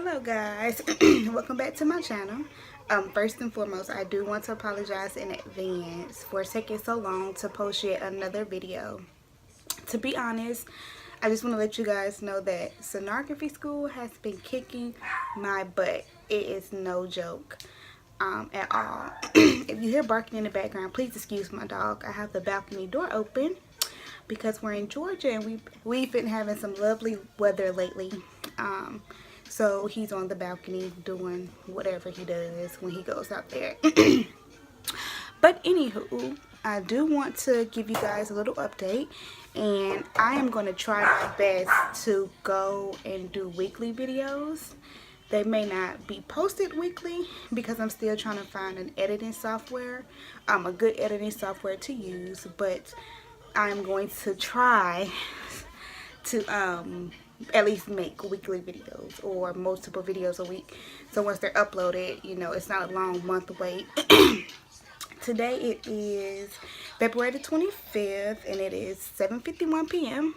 Hello guys, welcome back to my channel. First and foremost, I do want to apologize in advance for taking so long to post yet another video. To be honest, I just want to let you guys know that sonography school has been kicking my butt. It is no joke at all. If you hear barking in the background, please excuse my dog. I have the balcony door open because we're in Georgia and we've been having some lovely weather lately. So he's on the balcony doing whatever he does when he goes out there. But anywho, I do want to give you guys a little update, and I am going to try my best to go and do weekly videos. They may not be posted weekly because I'm still trying to find an editing software, a good editing software to use, but I'm going to try to at least make weekly videos or multiple videos a week, so once they're uploaded, you know, it's not a long month wait. Today it is February the 25th and it is 7:51 p.m.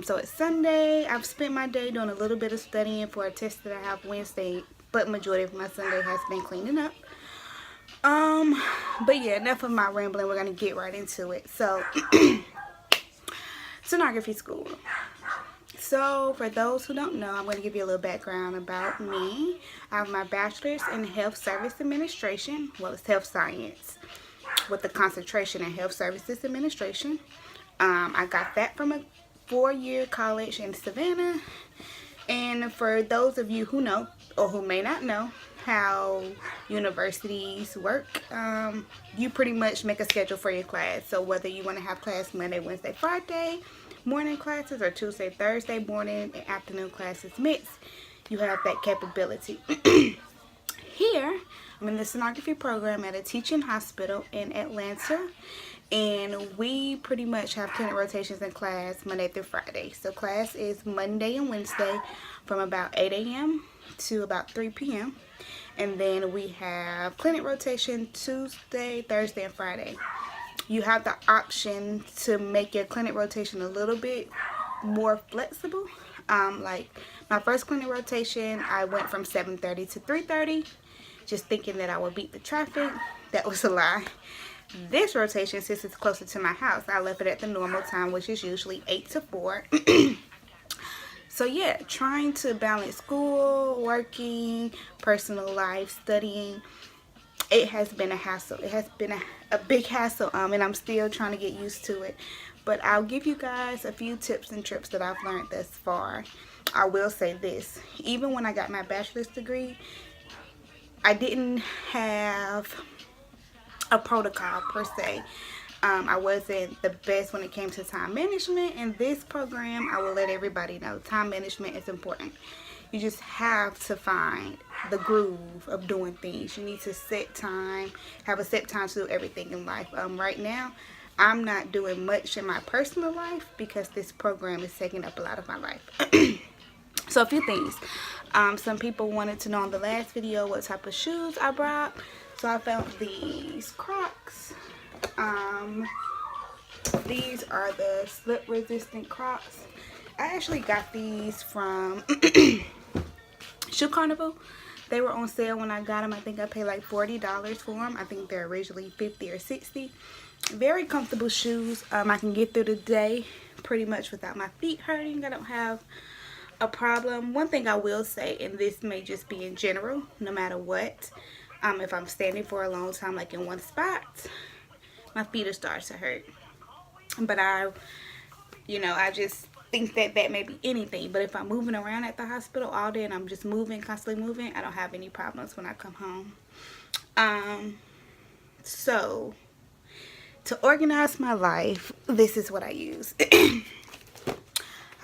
So it's Sunday. I've spent my day doing a little bit of studying for a test that I have Wednesday, but majority of my Sunday has been cleaning up. But yeah, enough of my rambling. We're gonna get right into it. So sonography school. So for those who don't know, I'm going to give you a little background about me. I have my bachelor's in health service administration. Well, it's health science with a concentration in health services administration. I got that from a 4-year college in Savannah. And for those of you who know or who may not know how universities work, you pretty much make a schedule for your class. So whether you want to have class Monday, Wednesday, Friday, morning classes, or Tuesday, Thursday morning and afternoon classes mixed, you have that capability. Here, I'm in the sonography program at a teaching hospital in Atlanta, and we pretty much have clinic rotations in class Monday through Friday. So class is Monday and Wednesday from about 8 a.m. to about 3 p.m. And then we have clinic rotation Tuesday, Thursday, and Friday. You have the option to make your clinic rotation a little bit more flexible. Like my first clinic rotation, I went from 7:30 to 3:30, just thinking that I would beat the traffic. That was a lie. This rotation, since it's closer to my house, I left it at the normal time, which is usually 8 to 4. So yeah, trying to balance school, working, personal life, studying. It has been a hassle. It has been a big hassle, and I'm still trying to get used to it. But I'll give you guys a few tips and tricks that I've learned thus far. I will say this. Even when I got my bachelor's degree, I didn't have a protocol per se. I wasn't the best when it came to time management. In this program, I will let everybody know time management is important. You just have to find the groove of doing things. You need to set time, have a set time to do everything in life. Right now, I'm not doing much in my personal life because this program is taking up a lot of my life. So a few things. Some people wanted to know in the last video what type of shoes I brought. So I found these Crocs. These are the slip resistant Crocs. I actually got these from Shoe Carnival. They were on sale when I got them. I think I paid like $40 for them. I think they're originally $50 or $60. Very comfortable shoes. I can get through the day pretty much without my feet hurting. I don't have a problem. One thing I will say, and this may just be in general, no matter what, if I'm standing for a long time like in one spot, my feet will start to hurt. But I just think that may be anything. But if I'm moving around at the hospital all day and I'm just moving, constantly moving, I don't have any problems when I come home. So to organize my life, this is what I use.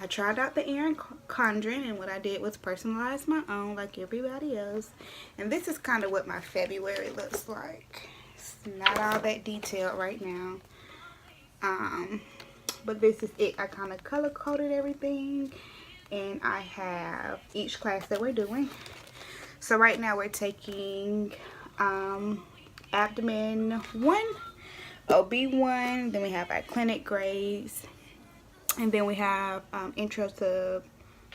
I tried out the Erin Condren, and what I did was personalize my own like everybody else. And this is kind of what my February looks like. It's not all that detailed right now. But this is it. I kind of color coded everything, and I have each class that we're doing. So right now we're taking abdomen 1, OB 1, then we have our clinic grades, and then we have intro to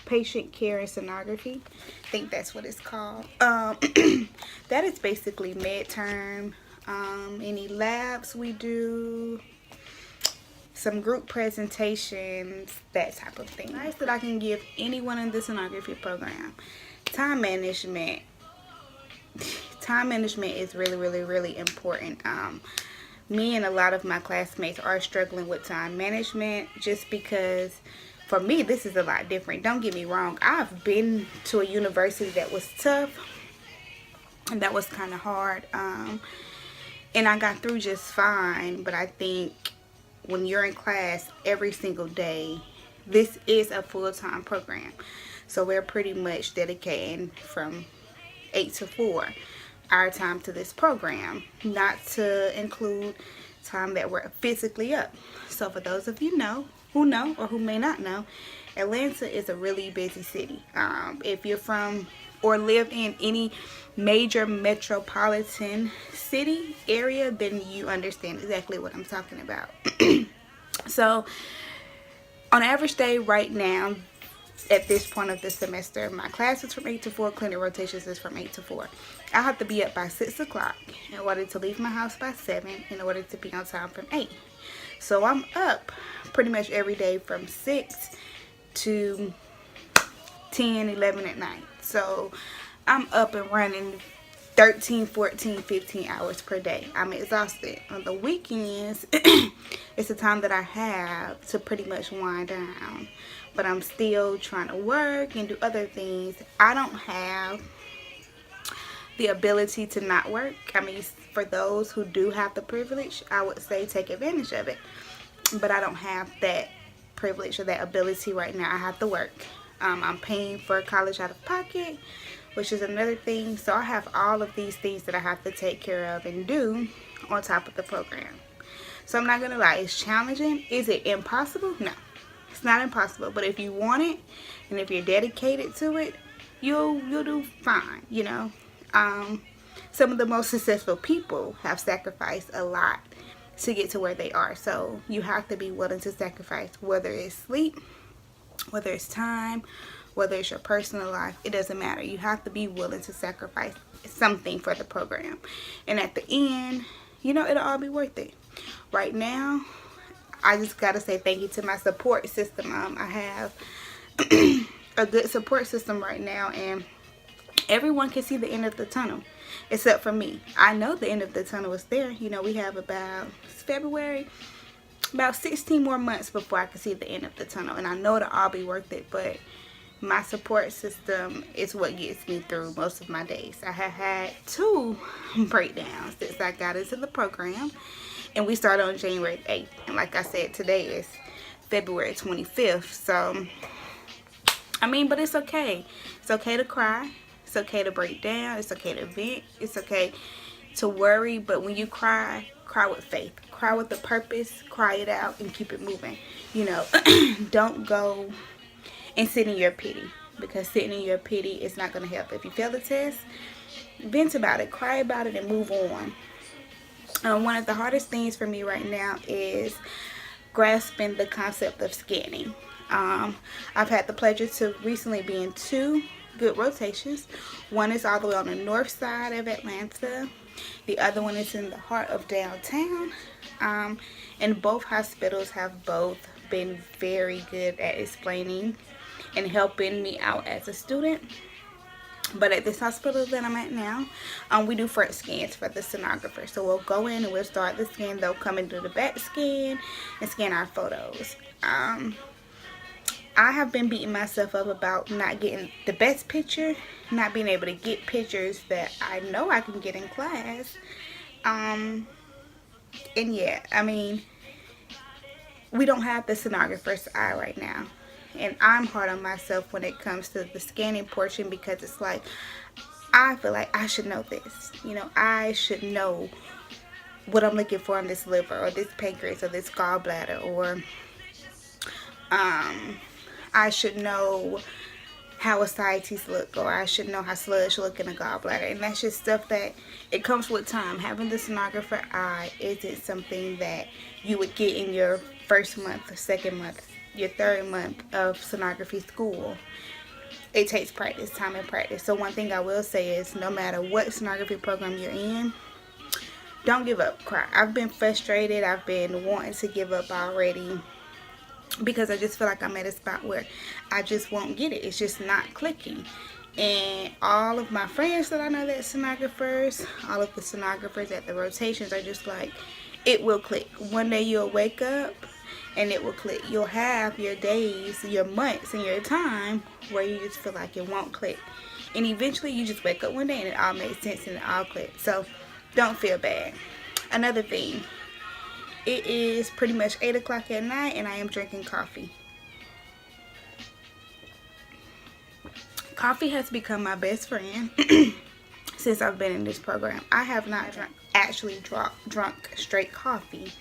patient care and sonography. I think that's what it's called. That is basically midterm. Any labs we do, some group presentations, that type of thing. Advice that I can give anyone in the sonography program: time management. Time management is really important. Me and a lot of my classmates are struggling with time management, just because for me this is a lot different. Don't get me wrong, I've been to a university that was tough and that was kind of hard, and I got through just fine. But I think when you're in class every single day, this is a full-time program, so we're pretty much dedicating from 8 to 4 our time to this program, not to include time that we're physically up. So for those of you who know or who may not know, Atlanta is a really busy city. If you're from or live in any major metropolitan city area, then you understand exactly what I'm talking about. So on an average day right now, at this point of the semester, my class is from 8 to 4, clinic rotations is from 8 to 4. I have to be up by 6 o'clock in order to leave my house by 7 in order to be on time from 8. So I'm up pretty much every day from 6 to 10, 11 at night. So I'm up and running 13, 14, 15 hours per day. I'm exhausted. On the weekends, it's the time that I have to pretty much wind down. But I'm still trying to work and do other things. I don't have the ability to not work. I mean, for those who do have the privilege, I would say take advantage of it. But I don't have that privilege or that ability right now. I have to work. I'm paying for college out of pocket, which is another thing. So I have all of these things that I have to take care of and do on top of the program. So I'm not going to lie, it's challenging. Is it impossible? No. It's not impossible, but if you want it and if you're dedicated to it, you'll do fine, you know. Some of the most successful people have sacrificed a lot to get to where they are. So you have to be willing to sacrifice, whether it's sleep, whether it's time, whether it's your personal life. It doesn't matter. You have to be willing to sacrifice something for the program. And at the end, you know, it'll all be worth it. Right now, I just gotta say thank you to my support system. I have a good support system right now, and everyone can see the end of the tunnel except for me. I know the end of the tunnel is there. You know, we have about February, about 16 more months before I can see the end of the tunnel, and I know it'll all be worth it. But my support system is what gets me through most of my days. I have had 2 breakdowns since I got into the program. And we started on January 8th. And like I said, today is February 25th. So, I mean, but it's okay. It's okay to cry. It's okay to break down. It's okay to vent. It's okay to worry. But when you cry, cry with faith. Cry with a purpose. Cry it out and keep it moving. You know, don't go and sit in your pity. Because sitting in your pity is not going to help. If you fail the test, vent about it. Cry about it and move on. One of the hardest things for me right now is grasping the concept of scanning. I've had the pleasure to recently be in 2 good rotations. One is all the way on the north side of Atlanta. The other one is in the heart of downtown. And both hospitals have both been very good at explaining and helping me out as a student. But at this hospital that I'm at now, we do front scans for the sonographer. So we'll go in and we'll start the scan. They'll come and do the back scan and scan our photos. I have been beating myself up about not getting the best picture, not being able to get pictures that I know I can get in class. And yeah, I mean, we don't have the sonographer's eye right now. And I'm hard on myself when it comes to the scanning portion, because it's like, I feel like I should know this. You know, I should know what I'm looking for in this liver or this pancreas or this gallbladder, or I should know how ascites look, or I should know how sludge look in a gallbladder. And that's just stuff that it comes with time. Having the sonographer eye isn't something that you would get in your first month, or second month, your third month of sonography school. it takes practice, time and practice. So one thing I will say is no matter what sonography program you're in, don't give up. Cry. I've been frustrated. I've been wanting to give up already because I just feel like I'm at a spot where I just won't get it. It's just not clicking. And all of my friends that I know that sonographers, all of the sonographers at the rotations are just like, it will click. One day you'll wake up and it will click. You'll have your days, your months, and your time where you just feel like it won't click. And eventually you just wake up one day and it all makes sense and it all clicks. So don't feel bad. Another thing, it is pretty much 8 o'clock at night and I am drinking coffee. Coffee has become my best friend since I've been in this program. I have not drunk straight coffee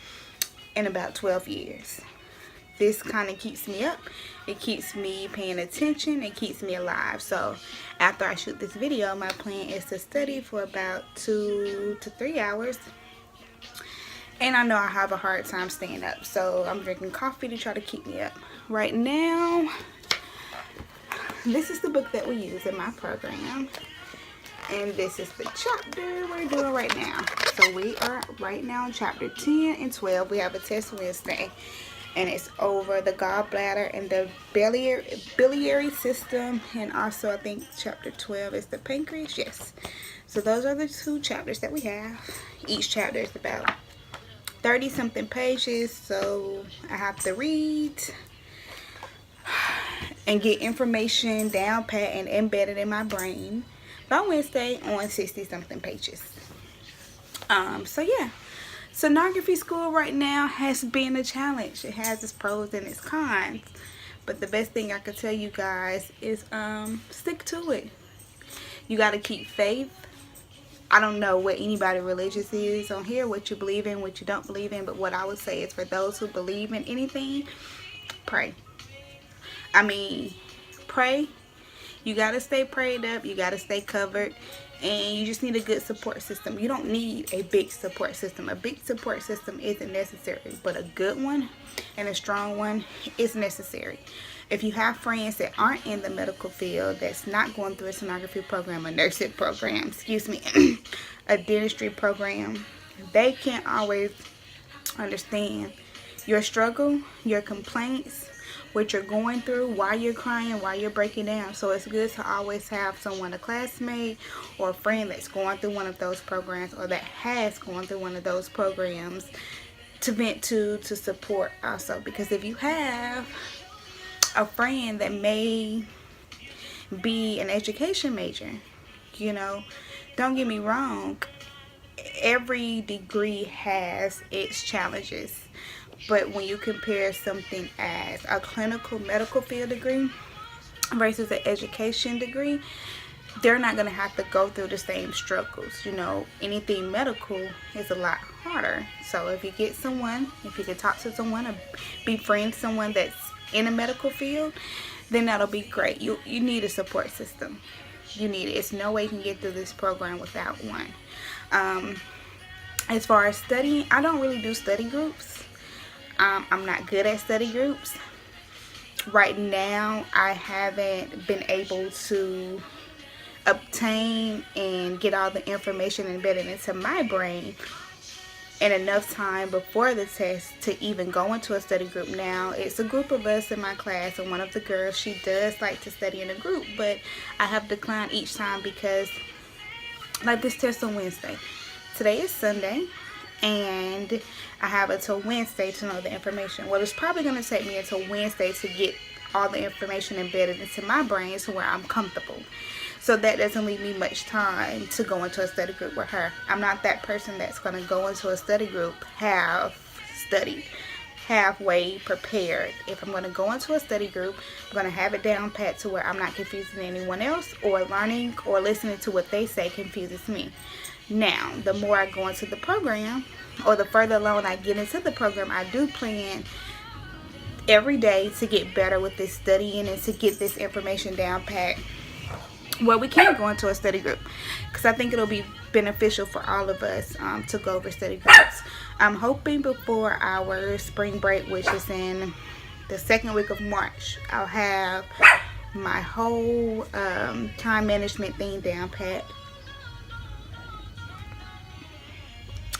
in about 12 years. This kind of keeps me up. It keeps me paying attention. It keeps me alive. So after I shoot this video, my plan is to study for about 2 to 3 hours. And I know I have a hard time staying up. So I'm drinking coffee to try to keep me up. Right now, this is the book that we use in my program. And this is the chapter we're doing right now. So we are right now in chapter 10 and 12. We have a test Wednesday. And it's over the gallbladder and the biliary system. And also I think chapter 12 is the pancreas. Yes. So those are the 2 chapters that we have. Each chapter is about 30 something pages. So I have to read and get information down pat and embedded in my brain by Wednesday on 60 something pages. So yeah, sonography school right now has been a challenge. It has its pros and its cons, but the best thing I could tell you guys is stick to it. You got to keep faith. I don't know what anybody religious is on here, what you believe in, what you don't believe in, but what I would say is for those who believe in anything, pray. I mean, pray. You got to stay prayed up. You got to stay covered. And you just need a good support system. You don't need a big support system. A big support system isn't necessary. But a good one and a strong one is necessary. If you have friends that aren't in the medical field, that's not going through a sonography program, a nursing program, excuse me, a dentistry program, they can't always understand your struggle, your complaints, what you're going through, why you're crying, why you're breaking down. So it's good to always have someone, a classmate or a friend that's going through one of those programs or that has gone through one of those programs to vent to support also. Because if you have a friend that may be an education major, you know, don't get me wrong, every degree has its challenges. But when you compare something as a clinical medical field degree versus an education degree, they're not going to have to go through the same struggles. You know, anything medical is a lot harder. So if you get someone, if you can talk to someone or befriend someone that's in a medical field, then that'll be great. You need a support system. You need it. It's no way you can get through this program without one. As far as studying, I don't really do study groups. I'm not good at study groups. Right now, I haven't been able to obtain and get all the information embedded into my brain in enough time before the test to even go into a study group. Now, it's a group of us in my class, and one of the girls, she does like to study in a group, but I have declined each time because, like this test on Wednesday. Today is Sunday. And I have until Wednesday to know the information. Well, it's probably going to take me until Wednesday to get all the information embedded into my brain to where I'm comfortable. So that doesn't leave me much time to go into a study group with her. I'm not that person that's going to go into a study group half studied, halfway prepared. If I'm going to go into a study group, I'm going to have it down pat to where I'm not confusing anyone else, or learning or listening to what they say confuses me. Now, the more I go into the program, or the further along I get into the program, I do plan every day to get better with this studying and to get this information down pat where we can go into a study group. Because I think it'll be beneficial for all of us to go over study groups. I'm hoping before our spring break, which is in the second week of March, I'll have my whole time management thing down pat.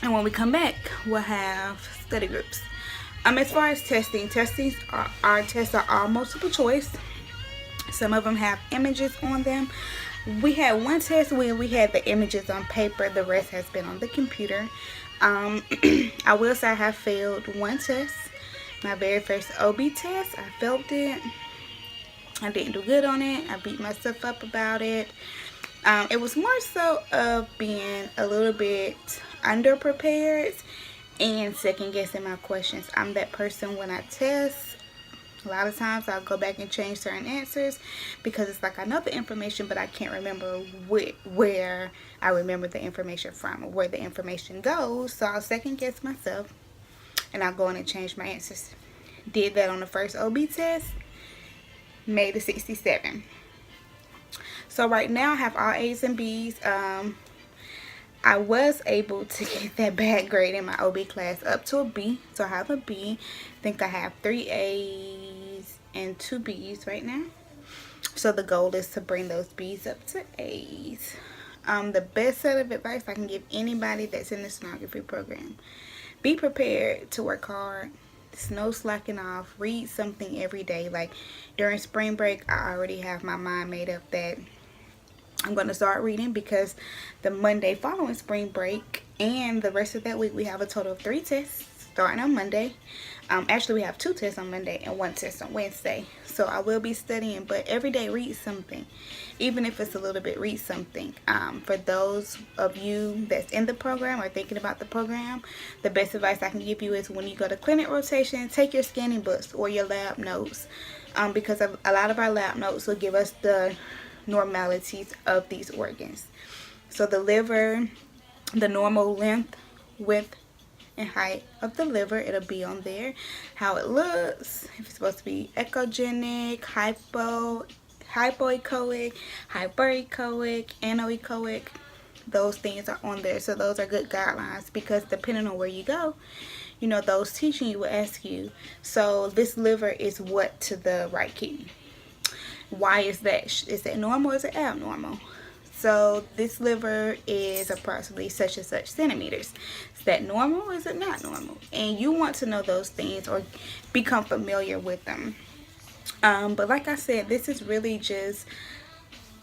And when we come back, we'll have study groups. As far as testing, our tests are all multiple choice. Some of them have images on them. We had one test where we had the images on paper. The rest has been on the computer. I will say I have failed one test. My very first OB test, I failed it. I didn't do good on it. I beat myself up about it. It was more so of being a little bit underprepared and second guessing my questions. I'm that person when I test. A lot of times I'll go back and change certain answers because it's like I know the information, but I can't remember where I remember the information from or where the information goes. So I'll second guess myself and I'll go in and change my answers. Did that on the first OB test. Made a 67. So right now I have all A's and B's. I was able to get that bad grade in my OB class up to a B. So I have a B. I think I have 3 A's and 2 B's right now. So the goal is to bring those B's up to A's. The best set of advice I can give anybody that's in the sonography program. Be prepared to work hard. There's no slacking off. Read something every day. Like during spring break, I already have my mind made up that I'm going to start reading because the Monday following spring break and the rest of that week we have a total of 3 tests starting on Monday. Actually, we have 2 tests on Monday and 1 test on Wednesday. So I will be studying, but every day read something. Even if it's a little bit, read something. For those of you that's in the program or thinking about the program, the best advice I can give you is when you go to clinic rotation, take your scanning books or your lab notes. Because a lot of our lab notes will give us the normalities of these organs. So the liver, the normal length, width, and height of the liver, it'll be on there. How it looks, if it's supposed to be echogenic, hypoechoic, hyperechoic, anechoic, those things are on there. So those are good guidelines because depending on where you go, you know, those teaching you will ask you, so this liver is what to the right kidney? Why is that? Is that normal or is it abnormal? So this liver is approximately such and such centimeters. Is that normal or is it not normal? And you want to know those things or become familiar with them. But like I said, this is really just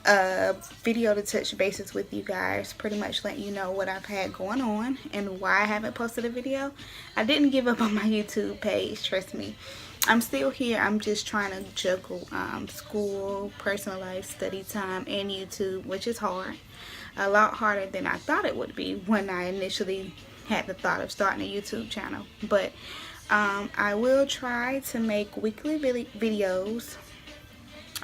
a video to touch bases with you guys, pretty much let you know what I've had going on and why I haven't posted a video. I didn't give up on my YouTube page, trust me. I'm still here. I'm just trying to juggle school, personal life, study time, and YouTube, which is hard. A lot harder than I thought it would be when I initially had the thought of starting a YouTube channel. But I will try to make weekly videos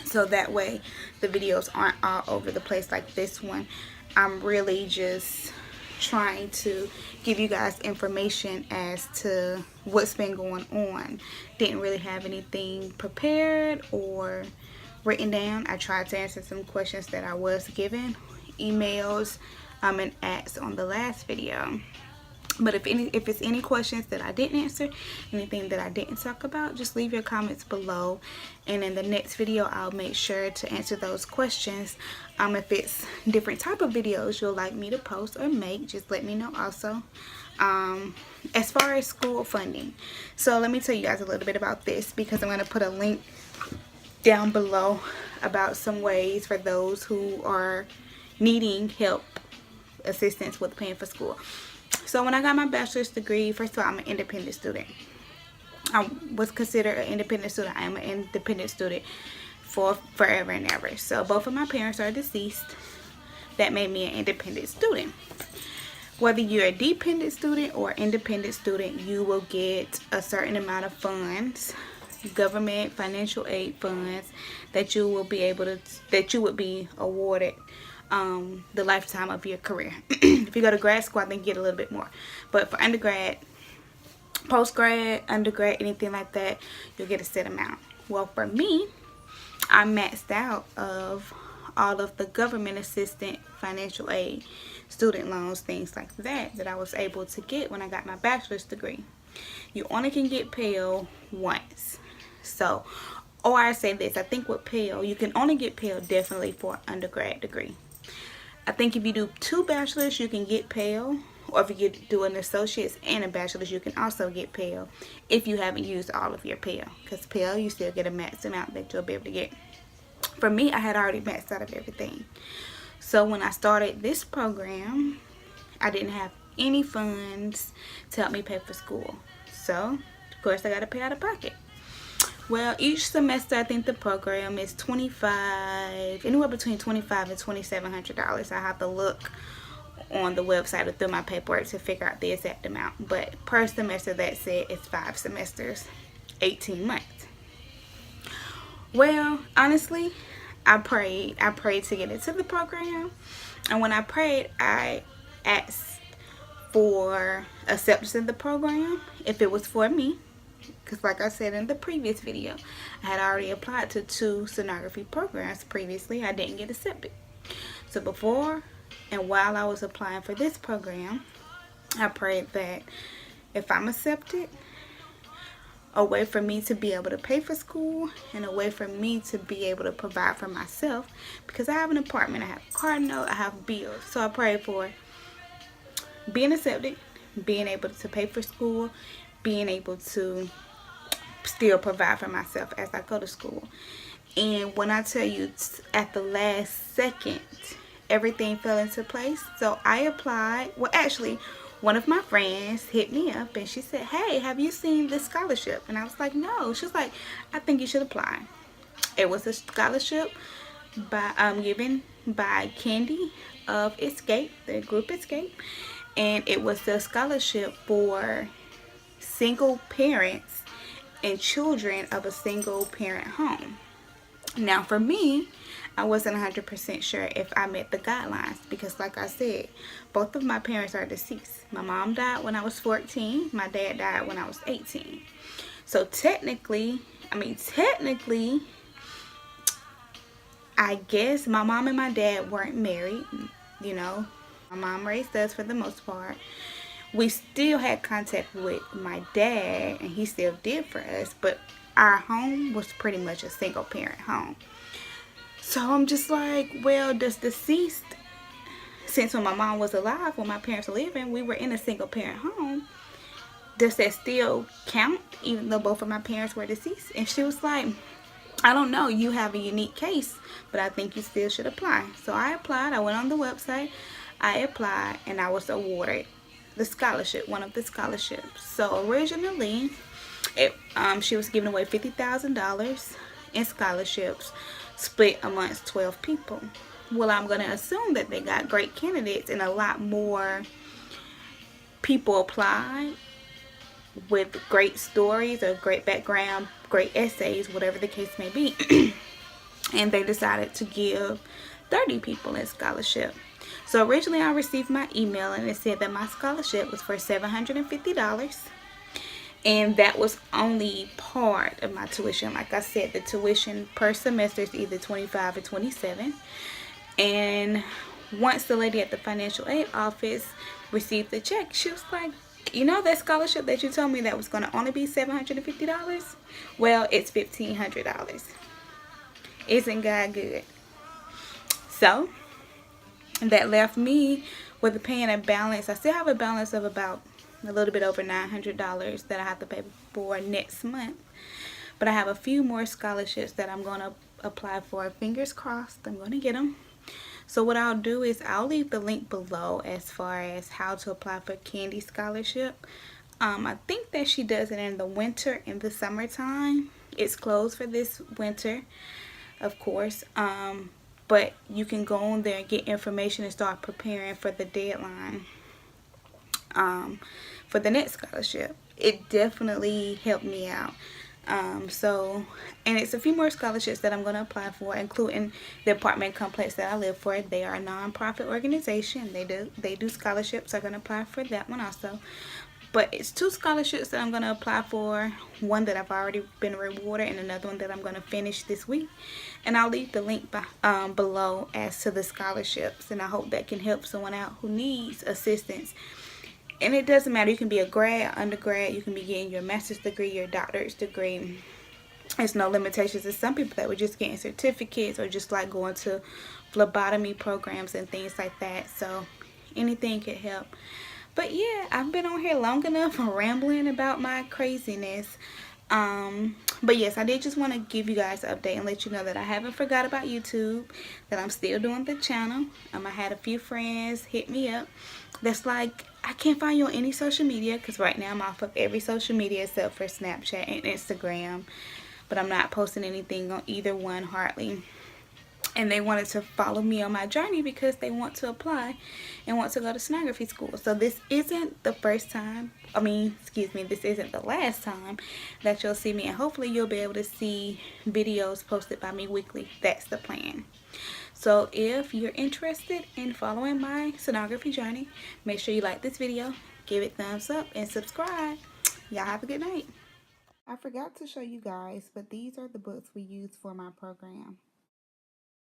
so that way the videos aren't all over the place like this one. I'm really just trying to give you guys information as to what's been going on. Didn't really have anything prepared or written down. I tried to answer some questions that I was given, emails and ads on the last video. But if it's any questions that I didn't answer, anything that I didn't talk about, just leave your comments below. And in the next video, I'll make sure to answer those questions. If it's different type of videos you'll like me to post or make, just let me know also. As far as school funding, so let me tell you guys a little bit about this because I'm going to put a link down below about some ways for those who are needing help, assistance with paying for school. So when I got my bachelor's degree, first of all, I'm an independent student. I was considered an independent student. I am an independent student for forever and ever. So both of my parents are deceased. That made me an independent student. Whether you're a dependent student or independent student, you will get a certain amount of funds, government financial aid funds, that you will be able to, that you would be awarded the lifetime of your career. If you go to grad school, I think you get a little bit more. But for undergrad, post-grad, undergrad, anything like that, you'll get a set amount. Well, for me, I maxed out of all of the government assistance, financial aid, student loans, things like that I was able to get when I got my bachelor's degree. You only can get Pell once. So or I say this, I think with Pell, you can only get Pell definitely for an undergrad degree. I think if you do 2 bachelors, you can get Pell. Or if you do an associate's and a bachelor's, you can also get Pell if you haven't used all of your Pell. Because Pell, you still get a max amount that you'll be able to get. For me, I had already maxed out of everything. So when I started this program, I didn't have any funds to help me pay for school. So, of course, I got to pay out of pocket. Well, each semester, I think the program is anywhere between $2,500 and $2,700. I have to look on the website or through my paperwork to figure out the exact amount. But per semester, that's it. It's 5 semesters, 18 months. Well, honestly, I prayed to get into the program. And when I prayed, I asked for acceptance in the program if it was for me. Because like I said in the previous video, I had already applied to 2 sonography programs previously. I didn't get accepted. So before and while I was applying for this program, I prayed that if I'm accepted, a way for me to be able to pay for school and a way for me to be able to provide for myself, because I have an apartment, I have a car note, I have bills. So I prayed for being accepted, being able to pay for school, being able to still provide for myself as I go to school. And when I tell you, at the last second, everything fell into place. So I applied. Well, actually, one of my friends hit me up and she said, "Hey, have you seen this scholarship?" And I was like, "No." She was like, "I think you should apply." It was a scholarship given by Candy of Escape, the group Escape. And it was a scholarship for single parents and children of a single parent home. Now for me, I wasn't 100% sure if I met the guidelines, because like I said, both of my parents are deceased. My mom died when I was 14. My dad died when I was 18. So technically, I guess my mom and my dad weren't married. You know, my mom raised us for the most part. We still had contact with my dad, and he still did for us, but our home was pretty much a single parent home. So I'm just like, well, does deceased, since when my mom was alive, when my parents were living, we were in a single parent home, does that still count even though both of my parents were deceased? And she was like, "I don't know, you have a unique case, but I think you still should apply." So I applied. I went on the website, I applied, and I was awarded the scholarship, one of the scholarships. So originally, she was giving away $50,000 in scholarships split amongst 12 people. Well, I'm going to assume that they got great candidates and a lot more people applied with great stories or great background, great essays, whatever the case may be. And they decided to give 30 people a scholarship. So originally I received my email and it said that my scholarship was for $750. And that was only part of my tuition. Like I said, the tuition per semester is either $25 or $27. And once the lady at the financial aid office received the check, she was like, "You know that scholarship that you told me that was going to only be $750? Well, it's $1,500. Isn't God good?" So that left me with paying a balance. I still have a balance of about a little bit over $900 that I have to pay for next month. But I have a few more scholarships that I'm going to apply for. Fingers crossed, I'm going to get them. So what I'll do is I'll leave the link below as far as how to apply for Candy scholarship. I think that she does it in the winter and the summertime. It's closed for this winter, of course. But you can go on there and get information and start preparing for the deadline for the next scholarship. It definitely helped me out. And it's a few more scholarships that I'm going to apply for, including the apartment complex that I live for. They are a non-profit organization. They do scholarships. I'm going to apply for that one also. But it's 2 scholarships that I'm going to apply for. One that I've already been rewarded and another one that I'm going to finish this week. And I'll leave the link below as to the scholarships. And I hope that can help someone out who needs assistance. And it doesn't matter. You can be a grad, undergrad. You can be getting your master's degree, your doctorate's degree. There's no limitations. There's some people that were just getting certificates or just like going to phlebotomy programs and things like that. So anything could help. But yeah, I've been on here long enough rambling about my craziness. But yes, I did just want to give you guys an update and let you know that I haven't forgot about YouTube, that I'm still doing the channel. I had a few friends hit me up that's like, I can't find you on any social media, because right now I'm off of every social media except for Snapchat and Instagram, but I'm not posting anything on either one hardly. And they wanted to follow me on my journey because they want to apply and want to go to sonography school. So this isn't the first time, this isn't the last time that you'll see me, and hopefully you'll be able to see videos posted by me weekly. That's the plan. So if you're interested in following my sonography journey, make sure you like this video, give it thumbs up, and subscribe. Y'all have a good night. I forgot to show you guys, but these are the books we use for my program.